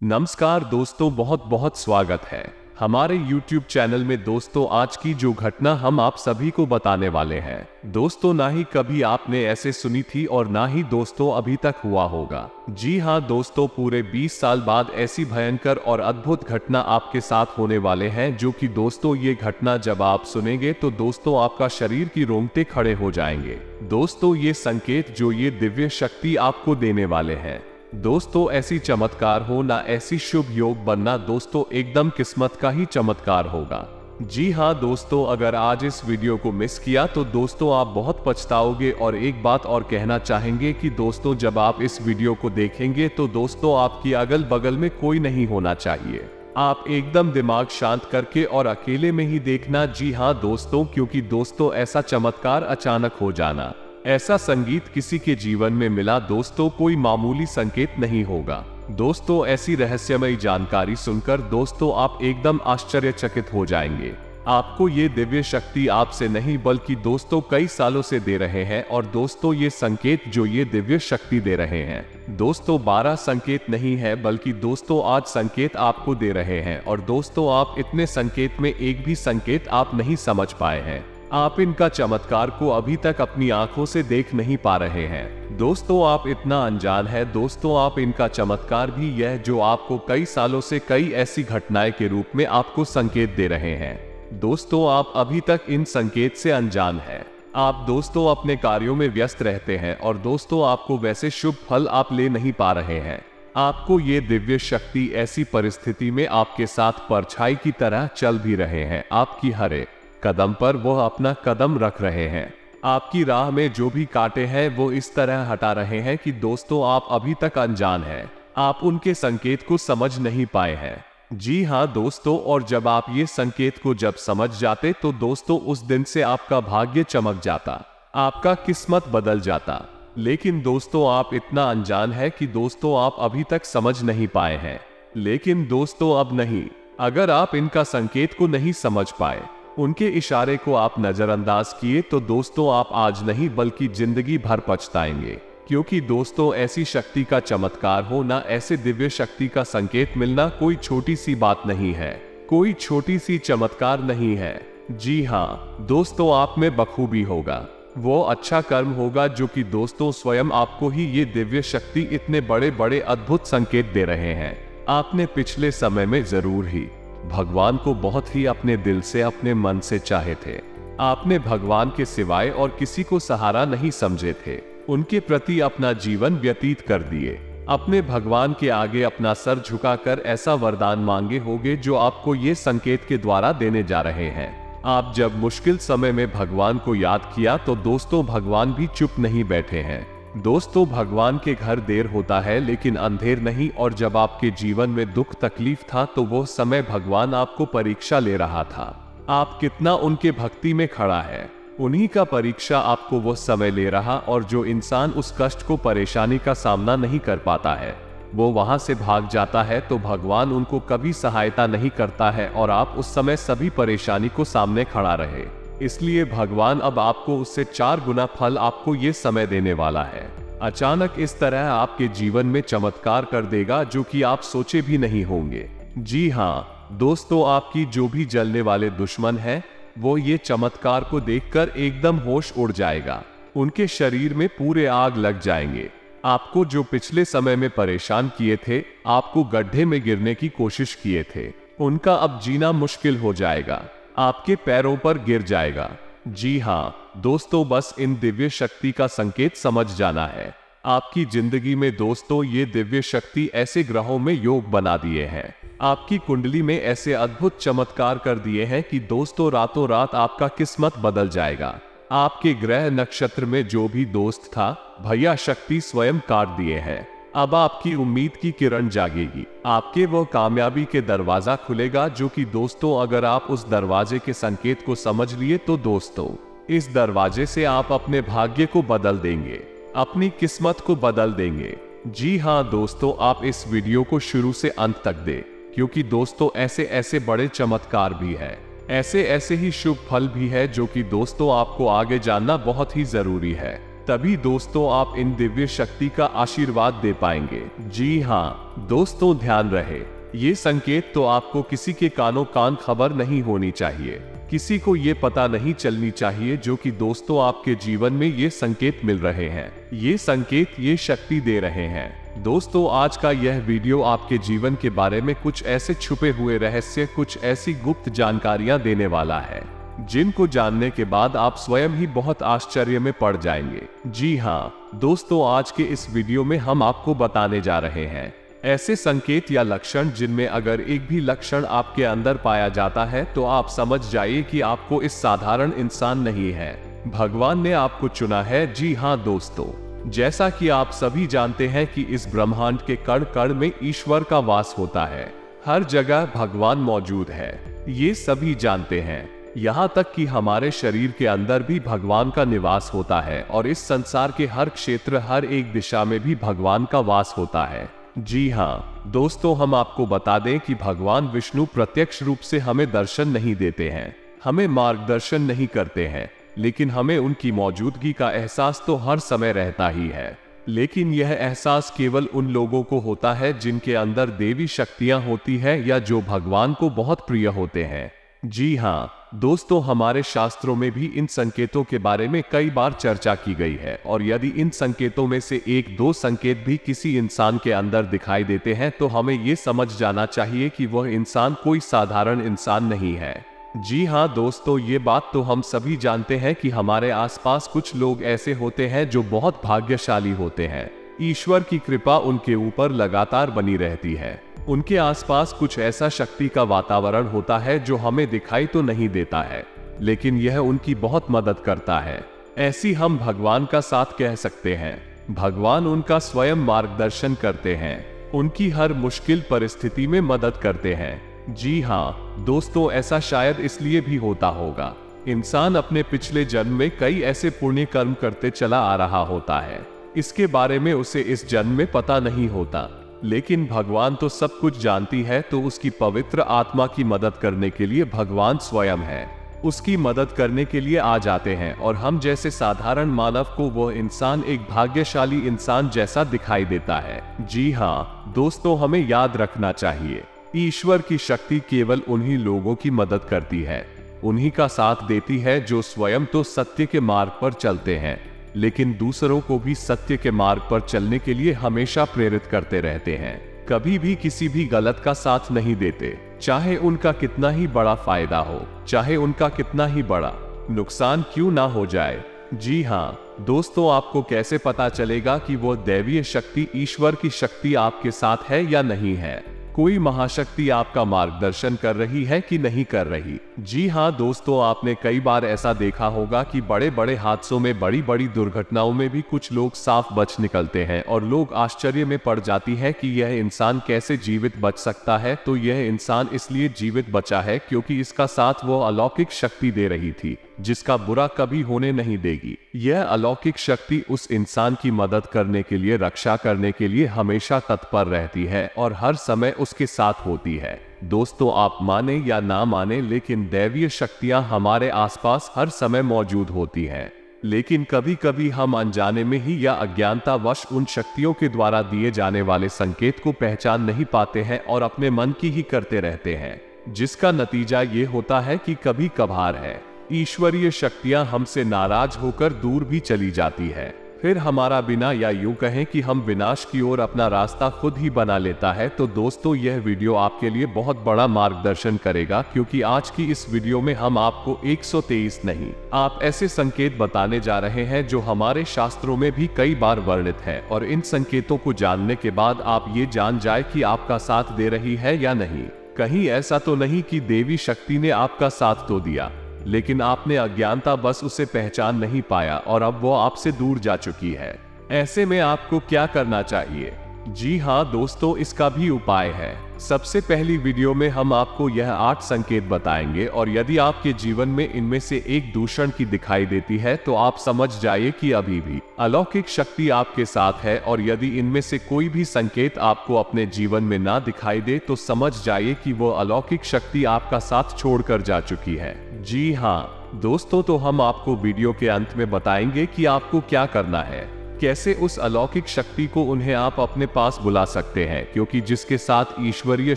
नमस्कार दोस्तों, बहुत बहुत स्वागत है हमारे YouTube चैनल में। दोस्तों, आज की जो घटना हम आप सभी को बताने वाले हैं दोस्तों, ना ही कभी आपने ऐसे सुनी थी और ना ही दोस्तों अभी तक हुआ होगा। जी हाँ दोस्तों, पूरे 20 साल बाद ऐसी भयंकर और अद्भुत घटना आपके साथ होने वाले हैं, जो कि दोस्तों ये घटना जब आप सुनेंगे तो दोस्तों आपका शरीर की रोंगटे खड़े हो जाएंगे। दोस्तों, ये संकेत जो ये दिव्य शक्ति आपको देने वाले हैं दोस्तों, ऐसी चमत्कार हो ना ऐसी शुभ योग बनना दोस्तों एकदम किस्मत का ही चमत्कार होगा। जी हाँ दोस्तों, अगर आज इस वीडियो को मिस किया तो दोस्तों आप बहुत पछताओगे। और एक बात और कहना चाहेंगे कि दोस्तों जब आप इस वीडियो को देखेंगे तो दोस्तों आपकी अगल बगल में कोई नहीं होना चाहिए। आप एकदम दिमाग शांत करके और अकेले में ही देखना। जी हाँ दोस्तों, क्योंकि दोस्तों ऐसा चमत्कार अचानक हो जाना, ऐसा संगीत किसी के जीवन में मिला दोस्तों कोई मामूली संकेत नहीं होगा। दोस्तों ऐसी रहस्यमयी जानकारी सुनकर दोस्तों आप एकदम आश्चर्यचकित हो जाएंगे। आपको ये दिव्य शक्ति आपसे नहीं बल्कि दोस्तों कई सालों से दे रहे हैं। और दोस्तों ये संकेत जो ये दिव्य शक्ति दे रहे हैं दोस्तों 12 संकेत नहीं है, बल्कि दोस्तों आज संकेत आपको दे रहे हैं। और दोस्तों आप इतने संकेत में एक भी संकेत आप नहीं समझ पाए हैं। आप इनका चमत्कार को अभी तक अपनी आंखों से देख नहीं पा रहे हैं। दोस्तों आप इतना अनजान है दोस्तों, आप इनका चमत्कार भी यह जो आपको कई सालों से कई ऐसी घटनाएं के रूप में आपको संकेत दे रहे हैं। दोस्तों आप अभी तक इन संकेत से अनजान हैं। आप दोस्तों अपने कार्यों में व्यस्त रहते हैं और दोस्तों आपको वैसे शुभ फल आप ले नहीं पा रहे हैं। आपको ये दिव्य शक्ति ऐसी परिस्थिति में आपके साथ परछाई की तरह चल भी रहे हैं। आपकी हर एक कदम पर वो अपना कदम रख रहे हैं। आपकी राह में जो भी कांटे हैं वो इस तरह हटा रहे हैं कि दोस्तों आप अभी तक अनजान हैं। आप उनके संकेत को समझ नहीं पाए हैं। जी हाँ दोस्तों, और जब आप ये संकेत को जब समझ जाते तो दोस्तों उस दिन से आपका भाग्य चमक जाता, आपका किस्मत बदल जाता। लेकिन दोस्तों आप इतना अनजान है कि दोस्तों आप अभी तक समझ नहीं पाए हैं। लेकिन दोस्तों अब नहीं, अगर आप इनका संकेत को नहीं समझ पाए, उनके इशारे को आप नजरअंदाज किए तो दोस्तों आप आज नहीं बल्कि जिंदगी भर पछताएंगे। क्योंकि दोस्तों ऐसी शक्ति का चमत्कार हो ना ऐसे दिव्य शक्ति का संकेत मिलना कोई छोटी सी बात नहीं है, कोई छोटी सी चमत्कार नहीं है। जी हाँ दोस्तों, आप में बखूबी होगा, वो अच्छा कर्म होगा जो कि दोस्तों स्वयं आपको ही ये दिव्य शक्ति इतने बड़े बड़े अद्भुत संकेत दे रहे हैं। आपने पिछले समय में जरूर ही भगवान को बहुत ही अपने दिल से अपने मन से चाहे थे। आपने भगवान के सिवाय और किसी को सहारा नहीं समझे थे। उनके प्रति अपना जीवन व्यतीत कर दिए। अपने भगवान के आगे अपना सर झुकाकर ऐसा वरदान मांगे होगे जो आपको ये संकेत के द्वारा देने जा रहे हैं। आप जब मुश्किल समय में भगवान को याद किया तो दोस्तों भगवान भी चुप नहीं बैठे हैं। दोस्तों भगवान के घर देर होता है लेकिन अंधेर नहीं। और जब आपके जीवन में दुख तकलीफ था तो वो समय भगवान आपको परीक्षा ले रहा था। आप कितना उनके भक्ति में खड़ा है, उन्हीं का परीक्षा आपको वो समय ले रहा। और जो इंसान उस कष्ट को परेशानी का सामना नहीं कर पाता है वो वहां से भाग जाता है तो भगवान उनको कभी सहायता नहीं करता है। और आप उस समय सभी परेशानी को सामने खड़ा रहे, इसलिए भगवान अब आपको उससे 4 गुना फल आपको ये समय देने वाला है। अचानक इस तरह आपके जीवन में चमत्कार कर देगा जो कि आप सोचे भी नहीं होंगे। जी हाँ दोस्तों, आपकी जो भी जलने वाले दुश्मन हैं वो ये चमत्कार को देखकर एकदम होश उड़ जाएगा। उनके शरीर में पूरे आग लग जाएंगे। आपको जो पिछले समय में परेशान किए थे, आपको गड्ढे में गिरने की कोशिश किए थे, उनका अब जीना मुश्किल हो जाएगा, आपके पैरों पर गिर जाएगा। जी हाँ दोस्तों, बस इन दिव्य शक्ति का संकेत समझ जाना है। आपकी जिंदगी में दोस्तों ये दिव्य शक्ति ऐसे ग्रहों में योग बना दिए हैं, आपकी कुंडली में ऐसे अद्भुत चमत्कार कर दिए हैं कि दोस्तों रातों रात आपका किस्मत बदल जाएगा। आपके ग्रह नक्षत्र में जो भी दोस्त था भैया शक्ति स्वयं काट दिए हैं। अब आपकी उम्मीद की किरण जागेगी, आपके वो कामयाबी के दरवाजा खुलेगा जो कि दोस्तों अगर आप उस दरवाजे के संकेत को समझ लिए तो दोस्तों इस दरवाजे से आप अपने भाग्य को बदल देंगे, अपनी किस्मत को बदल देंगे। जी हाँ दोस्तों, आप इस वीडियो को शुरू से अंत तक दें, क्योंकि दोस्तों ऐसे ऐसे बड़े चमत्कार भी है, ऐसे ऐसे ही शुभ फल भी है जो कि दोस्तों आपको आगे जानना बहुत ही जरूरी है। तभी दोस्तों आप इन दिव्य शक्ति का आशीर्वाद दे पाएंगे। जी हाँ दोस्तों, ध्यान रहे, ये संकेत तो आपको किसी के कानों कान खबर नहीं होनी चाहिए, किसी को ये पता नहीं चलनी चाहिए जो कि दोस्तों आपके जीवन में ये संकेत मिल रहे हैं, ये संकेत ये शक्ति दे रहे हैं। दोस्तों आज का यह वीडियो आपके जीवन के बारे में कुछ ऐसे छुपे हुए रहस्य, कुछ ऐसी गुप्त जानकारियां देने वाला है जिनको जानने के बाद आप स्वयं ही बहुत आश्चर्य में पड़ जाएंगे। जी हाँ दोस्तों, आज के इस वीडियो में हम आपको बताने जा रहे हैं ऐसे संकेत या लक्षण जिनमें अगर एक भी लक्षण आपके अंदर पाया जाता है तो आप समझ जाइए कि आपको इस साधारण इंसान नहीं है, भगवान ने आपको चुना है। जी हाँ दोस्तों, जैसा कि आप सभी जानते हैं कि इस ब्रह्मांड के कण कण में ईश्वर का वास होता है, हर जगह भगवान मौजूद है, ये सभी जानते हैं। यहाँ तक कि हमारे शरीर के अंदर भी भगवान का निवास होता है और इस संसार के हर क्षेत्र, हर एक दिशा में भी भगवान का वास होता है। जी हाँ दोस्तों, हम आपको बता दें कि भगवान विष्णु प्रत्यक्ष रूप से हमें दर्शन नहीं देते हैं, हमें मार्गदर्शन नहीं करते हैं, लेकिन हमें उनकी मौजूदगी का एहसास तो हर समय रहता ही है। लेकिन यह एहसास केवल उन लोगों को होता है जिनके अंदर देवी शक्तियां होती है या जो भगवान को बहुत प्रिय होते हैं। जी हाँ दोस्तों, हमारे शास्त्रों में भी इन संकेतों के बारे में कई बार चर्चा की गई है और यदि इन संकेतों में से एक दो संकेत भी किसी इंसान के अंदर दिखाई देते हैं तो हमें ये समझ जाना चाहिए कि वह इंसान कोई साधारण इंसान नहीं है। जी हाँ दोस्तों, ये बात तो हम सभी जानते हैं कि हमारे आसपास कुछ लोग ऐसे होते हैं जो बहुत भाग्यशाली होते हैं, ईश्वर की कृपा उनके ऊपर लगातार बनी रहती है। उनके आसपास कुछ ऐसा शक्ति का वातावरण होता है जो हमें दिखाई तो नहीं देता है, लेकिन यह उनकी बहुत मदद करता है। ऐसी हम भगवान का साथ कह सकते हैं। भगवान उनका स्वयं मार्गदर्शन करते हैं, उनकी हर मुश्किल परिस्थिति में मदद करते हैं। जी हाँ दोस्तों, ऐसा शायद इसलिए भी होता होगा, इंसान अपने पिछले जन्म में कई ऐसे पुण्य कर्म करते चला आ रहा होता है, इसके बारे में उसे इस जन्म में पता नहीं होता, लेकिन भगवान तो सब कुछ जानती है, तो उसकी पवित्र आत्मा की मदद करने के लिए भगवान स्वयं है, उसकी मदद करने के लिए आ जाते हैं और हम जैसे साधारण मानव को वह इंसान एक भाग्यशाली इंसान जैसा दिखाई देता है। जी हाँ दोस्तों, हमें याद रखना चाहिए, ईश्वर की शक्ति केवल उन्हीं लोगों की मदद करती है, उन्हीं का साथ देती है जो स्वयं तो सत्य के मार्ग पर चलते हैं, लेकिन दूसरों को भी सत्य के मार्ग पर चलने के लिए हमेशा प्रेरित करते रहते हैं, कभी भी किसी भी गलत का साथ नहीं देते, चाहे उनका कितना ही बड़ा फायदा हो, चाहे उनका कितना ही बड़ा नुकसान क्यों ना हो जाए। जी हाँ दोस्तों, आपको कैसे पता चलेगा कि वो दैवीय शक्ति, ईश्वर की शक्ति आपके साथ है या नहीं है, कोई महाशक्ति आपका मार्गदर्शन कर रही है कि नहीं कर रही। जी हाँ दोस्तों, आपने कई बार ऐसा देखा होगा कि बड़े बड़े हादसों में, बड़ी बड़ी दुर्घटनाओं में भी कुछ लोग साफ बच निकलते हैं और लोग आश्चर्य में पड़ जाती है कि यह इंसान कैसे जीवित बच सकता है। तो यह इंसान इसलिए जीवित बचा है क्योंकि इसका साथ वो अलौकिक शक्ति दे रही थी जिसका बुरा कभी होने नहीं देगी। यह अलौकिक शक्ति उस इंसान की मदद करने के लिए, रक्षा करने के लिए हमेशा तत्पर रहती है और हर समय उसके साथ होती है। दोस्तों आप माने या ना माने, लेकिन दैवीय शक्तियां हमारे आसपास हर समय मौजूद होती हैं, लेकिन कभी कभी हम अनजाने में ही या अज्ञानतावश उन शक्तियों के द्वारा दिए जाने वाले संकेत को पहचान नहीं पाते हैं और अपने मन की ही करते रहते हैं, जिसका नतीजा ये होता है कि कभी कभार है ईश्वरीय शक्तियां हमसे नाराज होकर दूर भी चली जाती है, फिर हमारा बिना, या यूं कहें कि हम विनाश की ओर अपना रास्ता खुद ही बना लेता है। तो दोस्तों यह वीडियो आपके लिए बहुत बड़ा मार्गदर्शन करेगा, क्योंकि आज की इस वीडियो में हम आपको 123 नहीं, आप ऐसे संकेत बताने जा रहे हैं जो हमारे शास्त्रों में भी कई बार वर्णित है, और इन संकेतों को जानने के बाद आप ये जान जाए कि आपका साथ दे रही है या नहीं। कहीं ऐसा तो नहीं कि देवी शक्ति ने आपका साथ तो दिया, लेकिन आपने अज्ञानता बस उसे पहचान नहीं पाया और अब वो आपसे दूर जा चुकी है। ऐसे में आपको क्या करना चाहिए? जी हाँ दोस्तों, इसका भी उपाय है। सबसे पहली वीडियो में हम आपको यह 8 संकेत बताएंगे, और यदि आपके जीवन में इनमें से एक दूषण की दिखाई देती है तो आप समझ जाइए कि अभी भी अलौकिक शक्ति आपके साथ है, और यदि इनमें से कोई भी संकेत आपको अपने जीवन में ना दिखाई दे तो समझ जाइए कि वो अलौकिक शक्ति आपका साथ छोड़कर जा चुकी है। जी हाँ दोस्तों, तो हम आपको वीडियो के अंत में बताएंगे कि आपको क्या करना है, कैसे उस अलौकिक शक्ति को उन्हें आप अपने पास बुला सकते हैं, क्योंकि जिसके साथ ईश्वरीय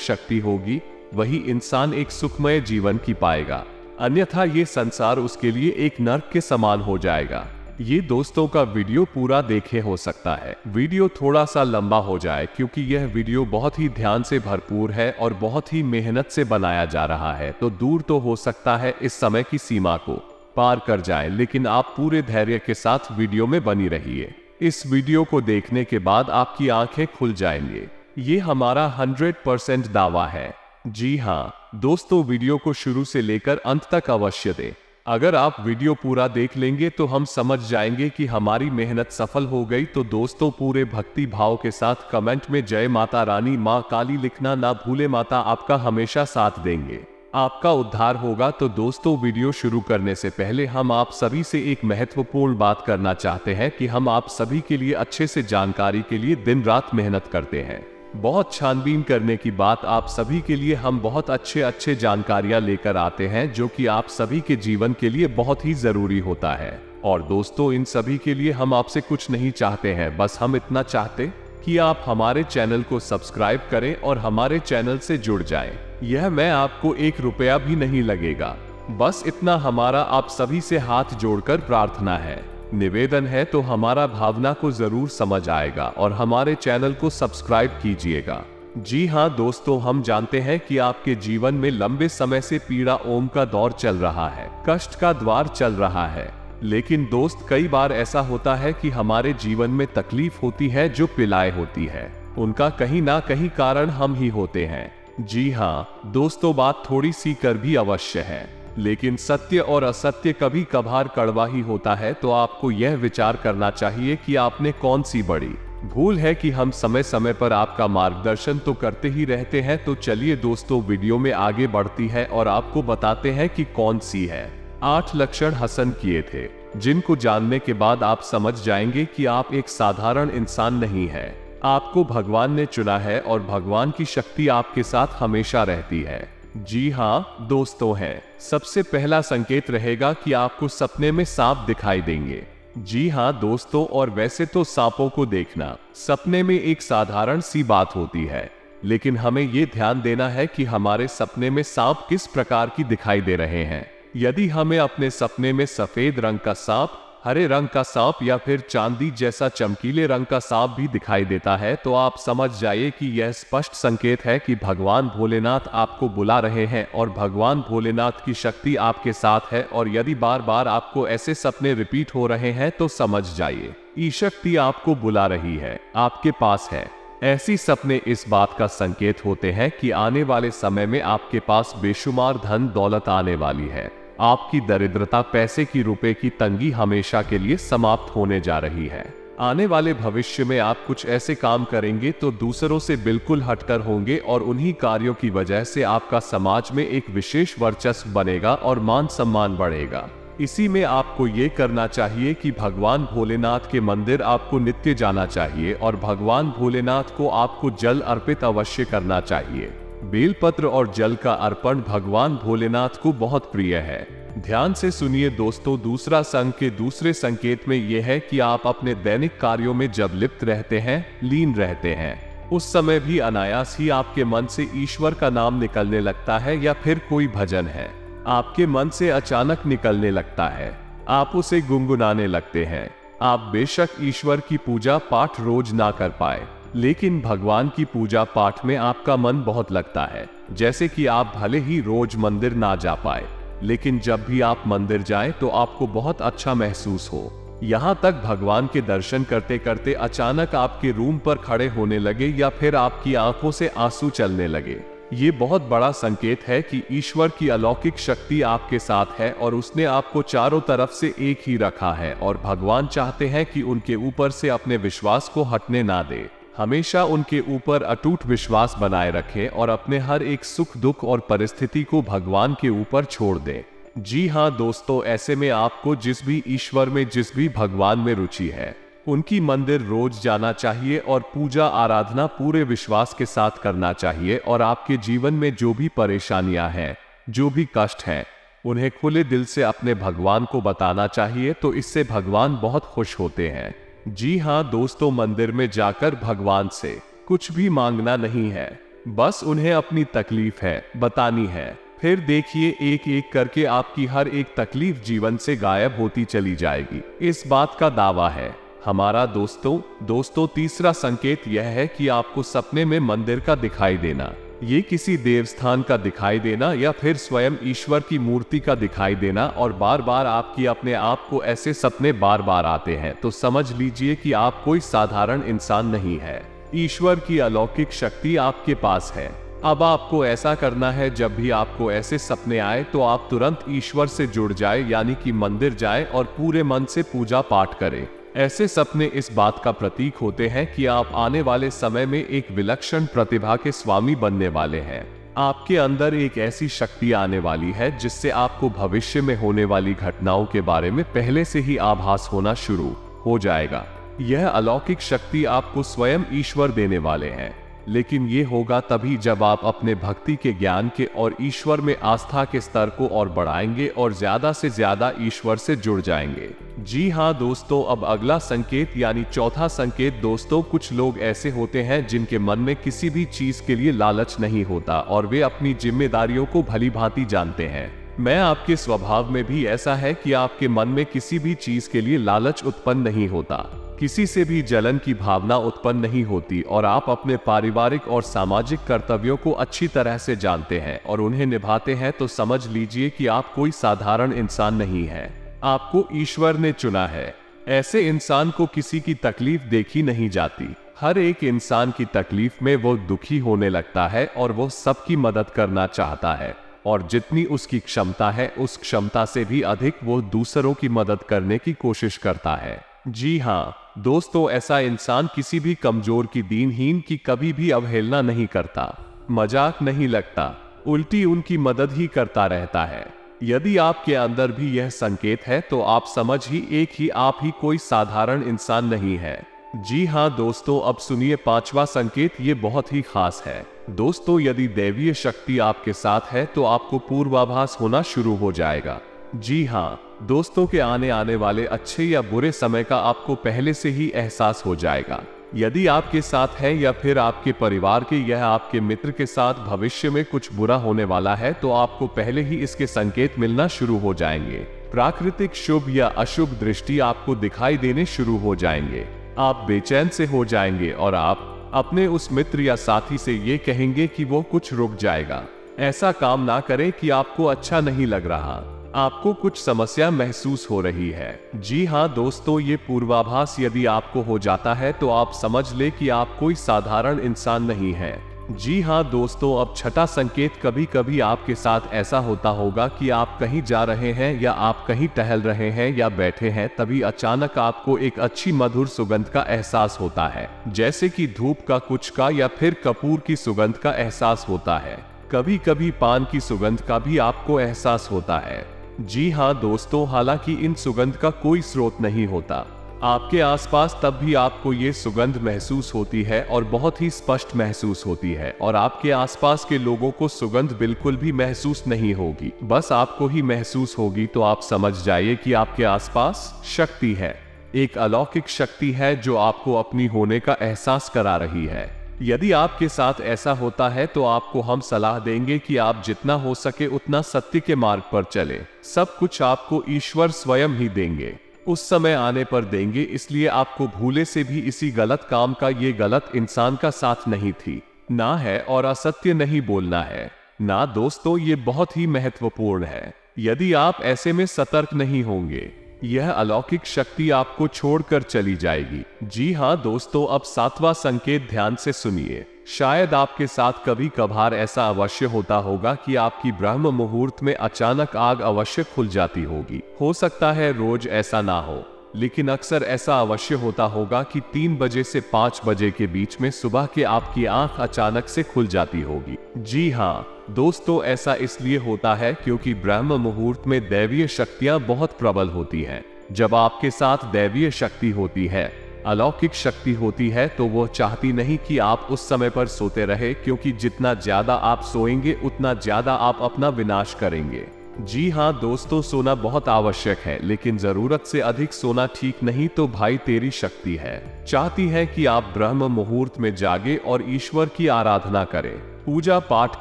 शक्ति होगी वही इंसान एक सुखमय जीवन की पाएगा, अन्यथा ये संसार उसके लिए एक नर्क के समान हो जाएगा। ये दोस्तों का वीडियो पूरा देखे हो सकता है, वीडियो थोड़ा सा लंबा हो जाए क्योंकि यह वीडियो बहुत ही ध्यान से भरपूर है और बहुत ही मेहनत से बनाया जा रहा है, तो दूर तो हो सकता है इस समय की सीमा को पार कर जाए, लेकिन आप पूरे धैर्य के साथ वीडियो में बनी रहिए। इस वीडियो को देखने के बाद आपकी आंखें खुल जाएंगे, ये हमारा 100% दावा है। जी हाँ दोस्तों, वीडियो को शुरू से लेकर अंत तक अवश्य दें। अगर आप वीडियो पूरा देख लेंगे तो हम समझ जाएंगे कि हमारी मेहनत सफल हो गई। तो दोस्तों, पूरे भक्ति भाव के साथ कमेंट में जय माता रानी माँ काली लिखना ना भूले, माता आपका हमेशा साथ देंगे, आपका उद्धार होगा। तो दोस्तों, वीडियो शुरू करने से पहले हम आप सभी से एक महत्वपूर्ण बात करना चाहते हैं कि हम आप सभी के लिए अच्छे से जानकारी के लिए दिन रात मेहनत करते हैं। बहुत छानबीन करने की बात आप सभी के लिए हम बहुत अच्छे जानकारियां लेकर आते हैं, जो कि आप सभी के जीवन के लिए बहुत ही जरूरी होता है। और दोस्तों, इन सभी के लिए हम आपसे कुछ नहीं चाहते हैं, बस हम इतना चाहते कि आप हमारे चैनल को सब्सक्राइब करें और हमारे चैनल से जुड़ जाएं। यह मैं आपको 1 रुपया भी नहीं लगेगा, बस इतना हमारा आप सभी से हाथ जोड़कर प्रार्थना है, निवेदन है। तो हमारा भावना को जरूर समझ आएगा और हमारे चैनल को सब्सक्राइब कीजिएगा। जी हाँ दोस्तों, हम जानते हैं कि आपके जीवन में लंबे समय से पीड़ा ओम का दौर चल रहा है, कष्ट का द्वार चल रहा है। लेकिन दोस्त, कई बार ऐसा होता है कि हमारे जीवन में तकलीफ होती है जो पिलाए होती है, उनका कहीं ना कहीं कारण हम ही होते हैं। जी हाँ दोस्तों, बात थोड़ी सी कर भी अवश्य है, लेकिन सत्य और असत्य कभी कभार कड़वा ही होता है। तो आपको यह विचार करना चाहिए कि आपने कौन सी बड़ी भूल है कि हम समय समय पर आपका मार्गदर्शन तो करते ही रहते हैं। तो चलिए दोस्तों, वीडियो में आगे बढ़ती है और आपको बताते हैं कि कौन सी है। 8 लक्षण हसन किए थे, जिनको जानने के बाद आप समझ जाएंगे कि आप एक साधारण इंसान नहीं है, आपको भगवान ने चुना है और भगवान की शक्ति आपके साथ हमेशा रहती है। जी हाँ दोस्तों, है सबसे पहला संकेत रहेगा कि आपको सपने में सांप दिखाई देंगे। जी हाँ दोस्तों, और वैसे तो सांपों को देखना सपने में एक साधारण सी बात होती है, लेकिन हमें ये ध्यान देना है कि हमारे सपने में सांप किस प्रकार की दिखाई दे रहे हैं। यदि हमें अपने सपने में सफेद रंग का सांप, हरे रंग का सांप या फिर चांदी जैसा चमकीले रंग का सांप भी दिखाई देता है, तो आप समझ जाइए कि यह स्पष्ट संकेत है कि भगवान भोलेनाथ आपको बुला रहे हैं और भगवान भोलेनाथ की शक्ति आपके साथ है। और यदि बार बार आपको ऐसे सपने रिपीट हो रहे हैं तो समझ जाइए ये शक्ति आपको बुला रही है, आपके पास है। ऐसी सपने इस बात का संकेत होते हैं कि आने वाले समय में आपके पास बेशुमार धन दौलत आने वाली है। आपकी दरिद्रता, पैसे की, रुपए की तंगी हमेशा के लिए समाप्त होने जा रही है। आने वाले भविष्य में आप कुछ ऐसे काम करेंगे तो दूसरों से बिल्कुल हटकर होंगे और उन्हीं कार्यों की वजह से आपका समाज में एक विशेष वर्चस्व बनेगा और मान सम्मान बढ़ेगा। इसी में आपको ये करना चाहिए कि भगवान भोलेनाथ के मंदिर आपको नित्य जाना चाहिए और भगवान भोलेनाथ को आपको जल अर्पित अवश्य करना चाहिए। बेलपत्र और जल का अर्पण भगवान भोलेनाथ को बहुत प्रिय है। ध्यान से सुनिए दोस्तों, दूसरा संग के दूसरे संकेत में यह है कि आप अपने दैनिक कार्यों में जब लिप्त रहते हैं, लीन रहते हैं, उस समय भी अनायास ही आपके मन से ईश्वर का नाम निकलने लगता है या फिर कोई भजन है आपके मन से अचानक निकलने लगता है, आप उसे गुनगुनाने लगते हैं। आप बेशक ईश्वर की पूजा पाठ रोज ना कर पाए, लेकिन भगवान की पूजा पाठ में आपका मन बहुत लगता है। जैसे कि आप भले ही रोज मंदिर ना जा पाए, लेकिन जब भी आप मंदिर जाएं तो आपको बहुत अच्छा महसूस हो। यहाँ तक भगवान के दर्शन करते करते अचानक आपके रूम पर खड़े होने लगे या फिर आपकी आंखों से आंसू चलने लगे। ये बहुत बड़ा संकेत है कि ईश्वर की अलौकिक शक्ति आपके साथ है और उसने आपको चारों तरफ से एक ही रखा है और भगवान चाहते हैं कि उनके ऊपर से अपने विश्वास को हटने ना दे। हमेशा उनके ऊपर अटूट विश्वास बनाए रखें और अपने हर एक सुख दुख और परिस्थिति को भगवान के ऊपर छोड़ दें। जी हाँ दोस्तों, ऐसे में आपको जिस भी ईश्वर में, जिस भी भगवान में रुचि है, उनकी मंदिर रोज जाना चाहिए और पूजा आराधना पूरे विश्वास के साथ करना चाहिए। और आपके जीवन में जो भी परेशानियां हैं, जो भी कष्ट हैं, उन्हें खुले दिल से अपने भगवान को बताना चाहिए, तो इससे भगवान बहुत खुश होते हैं। जी हाँ दोस्तों, मंदिर में जाकर भगवान से कुछ भी मांगना नहीं है, बस उन्हें अपनी तकलीफ है बतानी है। फिर देखिए एक एक करके आपकी हर एक तकलीफ जीवन से गायब होती चली जाएगी। इस बात का दावा है हमारा। दोस्तों तीसरा संकेत यह है कि आपको सपने में मंदिर का दिखाई देना। ये किसी देवस्थान का दिखाई देना या फिर स्वयं ईश्वर की मूर्ति का दिखाई देना, और बार बार आपकी अपने आप को ऐसे सपने बार बार आते हैं, तो समझ लीजिए कि आप कोई साधारण इंसान नहीं है। ईश्वर की अलौकिक शक्ति आपके पास है। अब आपको ऐसा करना है, जब भी आपको ऐसे सपने आए तो आप तुरंत ईश्वर से जुड़ जाए, यानी कि मंदिर जाए और पूरे मन से पूजा पाठ करें। ऐसे सपने इस बात का प्रतीक होते हैं कि आप आने वाले समय में एक विलक्षण प्रतिभा के स्वामी बनने वाले हैं। आपके अंदर एक ऐसी शक्ति आने वाली है जिससे आपको भविष्य में होने वाली घटनाओं के बारे में पहले से ही आभास होना शुरू हो जाएगा। यह अलौकिक शक्ति आपको स्वयं ईश्वर देने वाले हैं, लेकिन ये होगा तभी जब आप अपने भक्ति के ज्ञान के और ईश्वर में आस्था के स्तर को और बढ़ाएंगे और ज्यादा से ज्यादा ईश्वर से जुड़ जाएंगे। जी हाँ दोस्तों, अब अगला संकेत यानी चौथा संकेत। दोस्तों कुछ लोग ऐसे होते हैं जिनके मन में किसी भी चीज के लिए लालच नहीं होता और वे अपनी जिम्मेदारियों को भली भांति जानते हैं। मैं आपके स्वभाव में भी ऐसा है कि आपके मन में किसी भी चीज के लिए लालच उत्पन्न नहीं होता, किसी से भी जलन की भावना उत्पन्न नहीं होती, और आप अपने पारिवारिक और सामाजिक कर्तव्यों को अच्छी तरह से जानते हैं और उन्हें निभाते हैं। तो समझ लीजिए कि आप कोई साधारण इंसान नहीं है, आपको ईश्वर ने चुना है। ऐसे इंसान को किसी की तकलीफ देखी नहीं जाती। हर एक इंसान की तकलीफ में वो दुखी होने लगता है और वो सबकी मदद करना चाहता है, और जितनी उसकी क्षमता है उस क्षमता से भी अधिक वो दूसरों की मदद करने की कोशिश करता है। जी हाँ दोस्तों, ऐसा इंसान किसी भी कमजोर की, दीनहीन की कभी भी अवहेलना नहीं करता, मजाक नहीं लगता, उल्टी उनकी मदद ही करता रहता है। यदि आपके अंदर भी यह संकेत है तो आप समझ ही आप ही कोई साधारण इंसान नहीं है। जी हाँ दोस्तों, अब सुनिए पांचवा संकेत। ये बहुत ही खास है दोस्तों। यदि दैवीय शक्ति आपके साथ है तो आपको पूर्वाभास होना शुरू हो जाएगा। जी हाँ दोस्तों, के आने वाले अच्छे या बुरे समय का आपको पहले से ही एहसास हो जाएगा। यदि आपके साथ है या फिर आपके परिवार के या आपके मित्र के साथ भविष्य में कुछ बुरा होने वाला है, तो आपको पहले ही इसके संकेत मिलना शुरू हो जाएंगे। प्राकृतिक शुभ या अशुभ दृष्टि आपको दिखाई देने शुरू हो जाएंगे। आप बेचैन से हो जाएंगे और आप अपने उस मित्र या साथी से ये कहेंगे कि वो कुछ रुक जाएगा, ऐसा काम ना करे कि आपको अच्छा नहीं लग रहा, आपको कुछ समस्या महसूस हो रही है। जी हाँ दोस्तों, ये पूर्वाभास यदि आपको हो जाता है तो आप समझ ले कि आप कोई साधारण इंसान नहीं है। जी हाँ दोस्तों, अब छठा संकेत। कभी कभी आपके साथ ऐसा होता होगा कि आप कहीं जा रहे हैं या आप कहीं टहल रहे हैं या बैठे हैं, तभी अचानक आपको एक अच्छी मधुर सुगंध का एहसास होता है, जैसे कि धूप का, कुछ का या फिर कपूर की सुगंध का एहसास होता है। कभी कभी पान की सुगंध का भी आपको एहसास होता है। जी हाँ दोस्तों, हालांकि इन सुगंध का कोई स्रोत नहीं होता आपके आसपास, तब भी आपको ये सुगंध महसूस होती है और बहुत ही स्पष्ट महसूस होती है, और आपके आसपास के लोगों को सुगंध बिल्कुल भी महसूस नहीं होगी, बस आपको ही महसूस होगी। तो आप समझ जाइए कि आपके आसपास शक्ति है, एक अलौकिक शक्ति है जो आपको अपनी होने का एहसास करा रही है। यदि आपके साथ ऐसा होता है तो आपको हम सलाह देंगे कि आप जितना हो सके उतना सत्य के मार्ग पर चले। सब कुछ आपको ईश्वर स्वयं ही देंगे, उस समय आने पर देंगे, इसलिए आपको भूले से भी इसी गलत काम का, ये गलत इंसान का साथ नहीं थी ना है, और असत्य नहीं बोलना है ना। दोस्तों ये बहुत ही महत्वपूर्ण है। यदि आप ऐसे में सतर्क नहीं होंगे, यह अलौकिक शक्ति आपको छोड़कर चली जाएगी। जी हाँ दोस्तों, अब सातवां संकेत ध्यान से सुनिए। शायद आपके साथ कभी कभार ऐसा अवश्य होता होगा कि आपकी ब्रह्म मुहूर्त में अचानक आग अवश्य खुल जाती होगी। हो सकता है रोज ऐसा ना हो, लेकिन अक्सर ऐसा अवश्य होता होगा कि 3 बजे से 5 बजे के बीच में सुबह के आपकी आंख अचानक से खुल जाती होगी। जी हाँ दोस्तों, ऐसा इसलिए होता है क्योंकि ब्रह्म मुहूर्त में दैवीय शक्तियां बहुत प्रबल होती हैं। जब आपके साथ दैवीय शक्ति होती है, अलौकिक शक्ति होती है, तो वो चाहती नहीं कि आप उस समय पर सोते रहे, क्योंकि जितना ज्यादा आप सोएंगे उतना ज्यादा आप अपना विनाश करेंगे। जी हाँ दोस्तों, सोना बहुत आवश्यक है, लेकिन जरूरत से अधिक सोना ठीक नहीं। तो भाई तेरी शक्ति है चाहती है कि आप ब्रह्म मुहूर्त में जागे और ईश्वर की आराधना करें, पूजा पाठ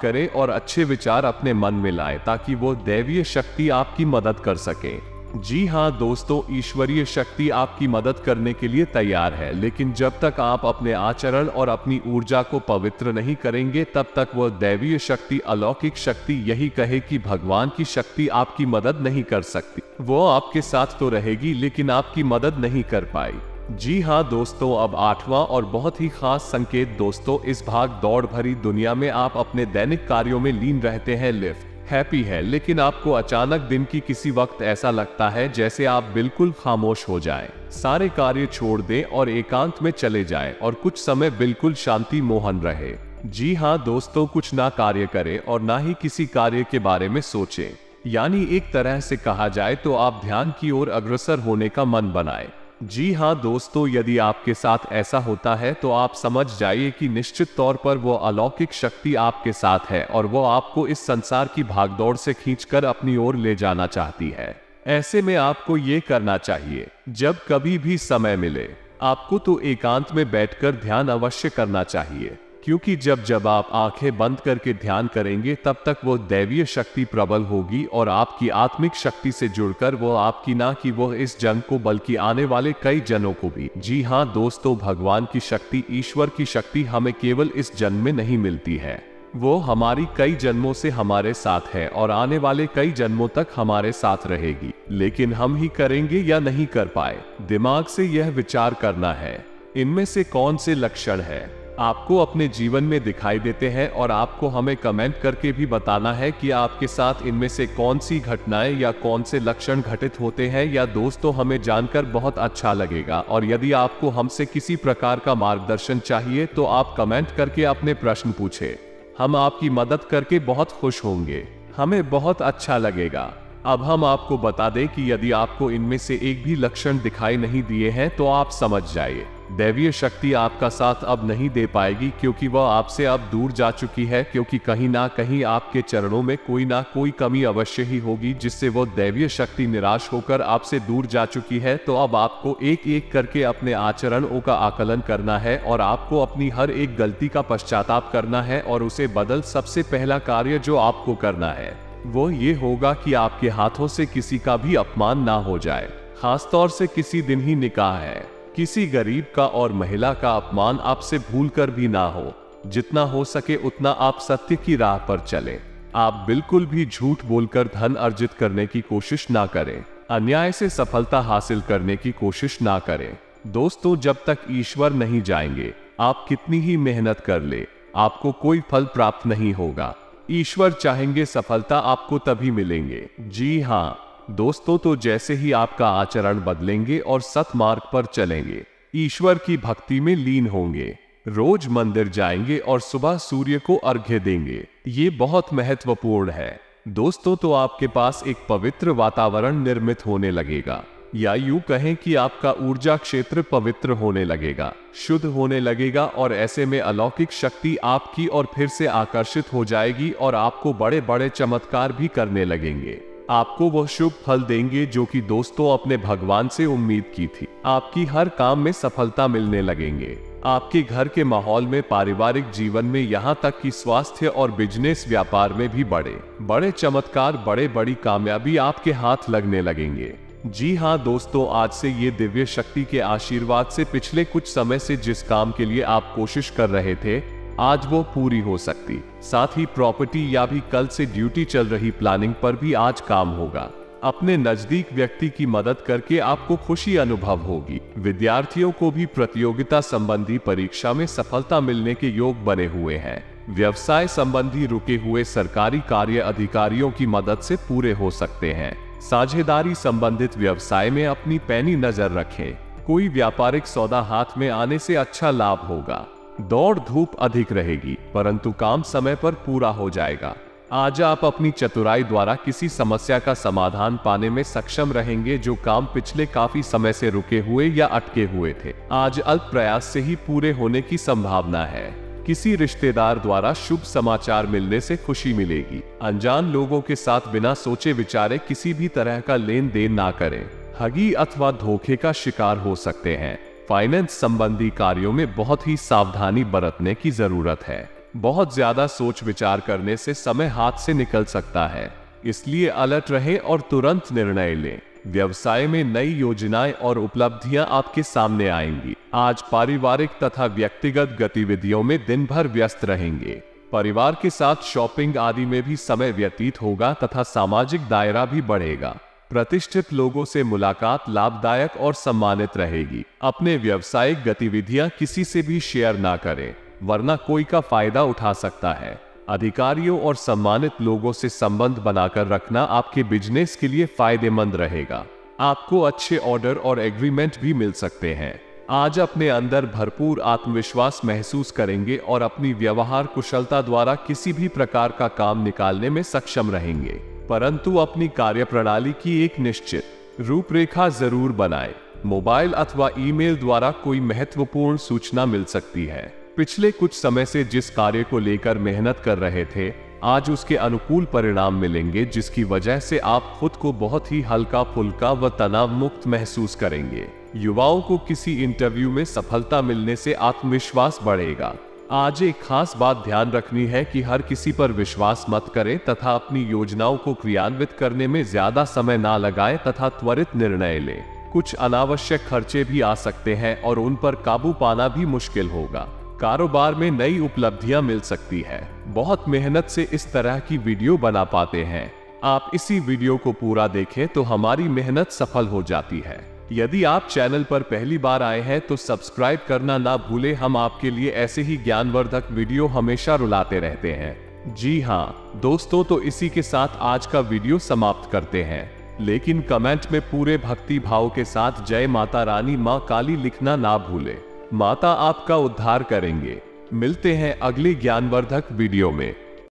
करें और अच्छे विचार अपने मन में लाएं, ताकि वो दैवीय शक्ति आपकी मदद कर सके। जी हाँ दोस्तों, ईश्वरीय शक्ति आपकी मदद करने के लिए तैयार है, लेकिन जब तक आप अपने आचरण और अपनी ऊर्जा को पवित्र नहीं करेंगे, तब तक वह दैवीय शक्ति, अलौकिक शक्ति यही कहे कि भगवान की शक्ति आपकी मदद नहीं कर सकती। वो आपके साथ तो रहेगी, लेकिन आपकी मदद नहीं कर पाई। जी हाँ दोस्तों, अब 8वां और बहुत ही खास संकेत दोस्तों, इस भाग दौड़ भरी दुनिया में आप अपने दैनिक कार्यों में लीन रहते हैं, लिफ्ट हैप्पी है, लेकिन आपको अचानक दिन की किसी वक्त ऐसा लगता है जैसे आप बिल्कुल खामोश हो जाएं, सारे कार्य छोड़ दें और एकांत में चले जाएं और कुछ समय बिल्कुल शांति मोहन रहे। जी हाँ दोस्तों, कुछ ना कार्य करें और ना ही किसी कार्य के बारे में सोचें, यानी एक तरह से कहा जाए तो आप ध्यान की ओर अग्रसर होने का मन बनाएं। जी हाँ दोस्तों, यदि आपके साथ ऐसा होता है तो आप समझ जाइए कि निश्चित तौर पर वो अलौकिक शक्ति आपके साथ है और वो आपको इस संसार की भागदौड़ से खींचकर अपनी ओर ले जाना चाहती है। ऐसे में आपको ये करना चाहिए, जब कभी भी समय मिले आपको तो एकांत में बैठकर ध्यान अवश्य करना चाहिए, क्योंकि जब जब आप आंखें बंद करके ध्यान करेंगे तब तक वो दैवीय शक्ति प्रबल होगी और आपकी आत्मिक शक्ति से जुड़कर वो आपकी ना कि वो इस जंग को बल्कि आने वाले कई जनों को भी। जी हाँ दोस्तों, भगवान की शक्ति, ईश्वर की शक्ति हमें केवल इस जन्म में नहीं मिलती है, वो हमारी कई जन्मों से हमारे साथ है और आने वाले कई जन्मों तक हमारे साथ रहेगी। लेकिन हम ही करेंगे या नहीं कर पाए, दिमाग से यह विचार करना है इनमें से कौन से लक्षण है आपको अपने जीवन में दिखाई देते हैं, और आपको हमें कमेंट करके भी बताना है कि आपके साथ इनमें से कौन सी घटनाएं या कौन से लक्षण घटित होते हैं। या दोस्तों, हमें जानकर बहुत अच्छा लगेगा, और यदि आपको हमसे किसी प्रकार का मार्गदर्शन चाहिए तो आप कमेंट करके अपने प्रश्न पूछें, हम आपकी मदद करके बहुत खुश होंगे, हमें बहुत अच्छा लगेगा। अब हम आपको बता दें कि यदि आपको इनमें से एक भी लक्षण दिखाई नहीं दिए हैं तो आप समझ जाइए दैवीय शक्ति आपका साथ अब नहीं दे पाएगी, क्योंकि वह आपसे अब दूर जा चुकी है, क्योंकि कहीं ना कहीं आपके चरणों में कोई ना कोई कमी अवश्य ही होगी जिससे वो दैवीय शक्ति निराश होकर आपसे दूर जा चुकी है। तो अब आपको एक एक करके अपने आचरणों का आकलन करना है और आपको अपनी हर एक गलती का पश्चाताप करना है और उसे बदल। सबसे पहला कार्य जो आपको करना है वो ये होगा कि आपके हाथों से किसी का भी अपमान ना हो जाए, खासतौर से किसी दिन ही निकाह है, किसी गरीब का और महिला का अपमान आपसे भूलकर भी ना हो। जितना हो सके उतना आप सत्य की राह पर चलें। आप बिल्कुल भी झूठ बोलकर धन अर्जित करने की कोशिश ना करें, अन्याय से सफलता हासिल करने की कोशिश ना करें। दोस्तों, जब तक ईश्वर नहीं जाएंगे आप कितनी ही मेहनत कर ले, आपको कोई फल प्राप्त नहीं होगा। ईश्वर चाहेंगे सफलता आपको तभी मिलेंगे। जी हाँ दोस्तों, तो जैसे ही आपका आचरण बदलेंगे और सतमार्ग पर चलेंगे, ईश्वर की भक्ति में लीन होंगे, रोज मंदिर जाएंगे और सुबह सूर्य को अर्घ्य देंगे, ये बहुत महत्वपूर्ण है दोस्तों। तो आपके पास एक पवित्र वातावरण निर्मित होने लगेगा, या यूं कहें कि आपका ऊर्जा क्षेत्र पवित्र होने लगेगा, शुद्ध होने लगेगा, और ऐसे में अलौकिक शक्ति आपकी ओर फिर से आकर्षित हो जाएगी और आपको बड़े बड़े चमत्कार भी करने लगेंगे। आपको वह शुभ फल देंगे जो कि दोस्तों अपने भगवान से उम्मीद की थी। आपकी हर काम में सफलता मिलने लगेंगे, आपके घर के माहौल में, पारिवारिक जीवन में, यहाँ तक कि स्वास्थ्य और बिजनेस व्यापार में भी बड़े बड़े चमत्कार, बड़े बड़ी कामयाबी आपके हाथ लगने लगेंगे। जी हाँ दोस्तों, आज से ये दिव्य शक्ति के आशीर्वाद से पिछले कुछ समय से जिस काम के लिए आप कोशिश कर रहे थे, आज वो पूरी हो सकती। साथ ही प्रॉपर्टी या भी कल से ड्यूटी चल रही प्लानिंग पर भी आज काम होगा। अपने नजदीक व्यक्ति की मदद करके आपको खुशी अनुभव होगी। विद्यार्थियों को भी प्रतियोगिता संबंधी परीक्षा में सफलता मिलने के योग बने हुए हैं। व्यवसाय संबंधी रुके हुए सरकारी कार्य अधिकारियों की मदद से पूरे हो सकते हैं। साझेदारी संबंधित व्यवसाय में अपनी पैनी नजर रखें, कोई व्यापारिक सौदा हाथ में आने से अच्छा लाभ होगा। दौड़ धूप अधिक रहेगी, परंतु काम समय पर पूरा हो जाएगा। आज आप अपनी चतुराई द्वारा किसी समस्या का समाधान पाने में सक्षम रहेंगे जो काम पिछले काफी समय से रुके हुए या अटके हुए थे, आज अल्प प्रयास से ही पूरे होने की संभावना है। किसी रिश्तेदार द्वारा शुभ समाचार मिलने से खुशी मिलेगी। अनजान लोगों के साथ बिना सोचे विचारे किसी भी तरह का लेन देन ना करें, ठगी अथवा धोखे का शिकार हो सकते हैं। फाइनेंस संबंधी कार्यों में बहुत ही सावधानी बरतने की जरूरत है। बहुत ज्यादा सोच विचार करने से समय हाथ से निकल सकता है, इसलिए अलर्ट रहें और तुरंत निर्णय लें। व्यवसाय में नई योजनाएं और उपलब्धियां आपके सामने आएंगी। आज पारिवारिक तथा व्यक्तिगत गतिविधियों में दिन भर व्यस्त रहेंगे। परिवार के साथ शॉपिंग आदि में भी समय व्यतीत होगा तथा सामाजिक दायरा भी बढ़ेगा। प्रतिष्ठित लोगों से मुलाकात लाभदायक और सम्मानित रहेगी। अपने व्यावसायिक गतिविधियां किसी से भी शेयर ना करें, वरना कोई का फायदा उठा सकता है। अधिकारियों और सम्मानित लोगों से संबंध बनाकर रखना आपके बिजनेस के लिए फायदेमंद रहेगा। आपको अच्छे ऑर्डर और एग्रीमेंट भी मिल सकते हैं। आज अपने अंदर भरपूर आत्मविश्वास महसूस करेंगे और अपनी व्यवहार कुशलता द्वारा किसी भी प्रकार का काम निकालने में सक्षम रहेंगे। परंतु अपनी कार्यप्रणाली की एक निश्चित रूपरेखा जरूर बनाएं। मोबाइल अथवा ईमेल द्वारा कोई महत्वपूर्ण सूचना मिल सकती है। पिछले कुछ समय से जिस कार्य को लेकर मेहनत कर रहे थे, आज उसके अनुकूल परिणाम मिलेंगे, जिसकी वजह से आप खुद को बहुत ही हल्का फुल्का व तनाव मुक्त महसूस करेंगे। युवाओं को किसी इंटरव्यू में सफलता मिलने से आत्मविश्वास बढ़ेगा। आज एक खास बात ध्यान रखनी है कि हर किसी पर विश्वास मत करें तथा अपनी योजनाओं को क्रियान्वित करने में ज्यादा समय ना लगाएं तथा त्वरित निर्णय लें। कुछ अनावश्यक खर्चे भी आ सकते हैं और उन पर काबू पाना भी मुश्किल होगा। कारोबार में नई उपलब्धियां मिल सकती है। बहुत मेहनत से इस तरह की वीडियो बना पाते हैं। आप इसी वीडियो को पूरा देखें तो हमारी मेहनत सफल हो जाती है। यदि आप चैनल पर पहली बार आए हैं तो सब्सक्राइब करना ना भूलें। हम आपके लिए ऐसे ही ज्ञानवर्धक वीडियो हमेशा रुलाते रहते हैं। जी हाँ दोस्तों, तो इसी के साथ आज का वीडियो समाप्त करते हैं, लेकिन कमेंट में पूरे भक्ति भाव के साथ जय माता रानी माँ काली लिखना ना भूलें। माता आपका उद्धार करेंगे। मिलते हैं अगले ज्ञानवर्धक वीडियो में।